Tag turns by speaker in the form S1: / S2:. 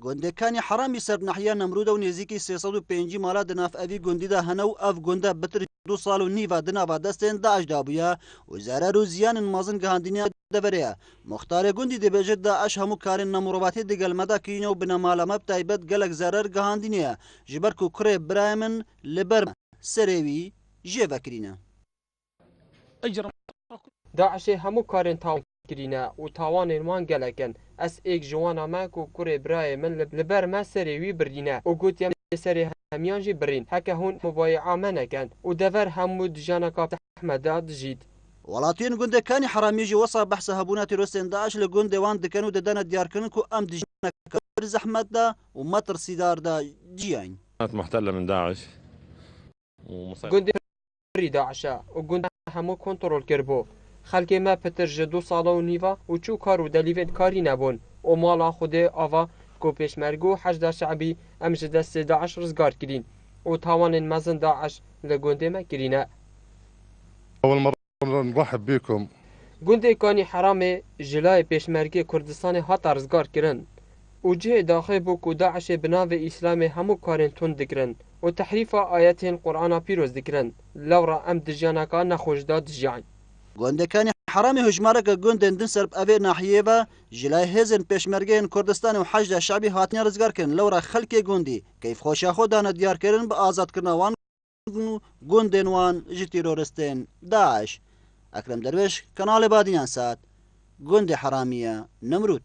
S1: گوندەکانی حرامی سەرنەحیا نەمرودە و نێزیکی 305 ماڵە دناف ئەوی گوندیدا هەنە و ئەف گوندە بتر 2 ساڵ و نیڤە دناوا دەستێن داعشدا بووە و زەرەر و زیانن مەزن گەهاندنیا دەبەرەیە مختارێ گوندی دەبێژێت داعش هەموو کارێن نەمڕۆڤاتی دەگەلمەدا کینە و بنەمالەمە بتایبەت گەلک زەرەر گەهاندنیە ji ber ku kurê birayê min li ber serê wî jê vekirîne.
S2: Daişê hemû karên taw kirîne û tawanên wan gelekin. Ez êk ji wan me ku kurê birayê min li ber me serê wî birîne û gotiye serê hemiyan jî birîn. Heke hûn mubayea me nekin û dever hemû dijaneka Ehmeda dijît.
S1: Welatiyên gundekani heramî jî wesa behsa hebûna teroristên Daeş li gundê wan dikin û didane diyarkirin ku em dijineka bir zehmet da û metirsîdar da ciyan.
S3: محتلة من داعش
S2: Gundê pirî Daişe û gund hemû kontrol kiribû. Xelkê me pitir ji 2 sala û nîva û çû kar û delîvên karî nebûn û mala Xwedê ava ku pêşmerge û hejda şeعبî em ji destê Daeş rizgar kirîn û tawanên mezin Daeş li gundê me kirîne.
S4: أول مرة نرحب بكم.
S2: Gundêkanî Heramê ji layê pêşmergê Kurdistanê hata rizgar kirin û cihê daxî bû ku Daişê bi navê Îslamê hemû karên tund dikirin û tehrîfa ayetên Qur'ana pîroz dikirin. Lewra em dijaneka nexweş da dijiyan.
S1: Gundekani heramê hejmareka gundên din ser evê nahiyê ve ji lay hêzên pêşmergeyên Kurdistanê û hejda şeعبî hatine rizgar kirin lewra xelkê gundî keyfxweşa xwe dane diyarkirin bi azadkirina wan û gundên wan ji teroristên Daeş. Ekrem Derviş, Kanalê Badiyan Sat, Gundê Heramiya Nemrûd.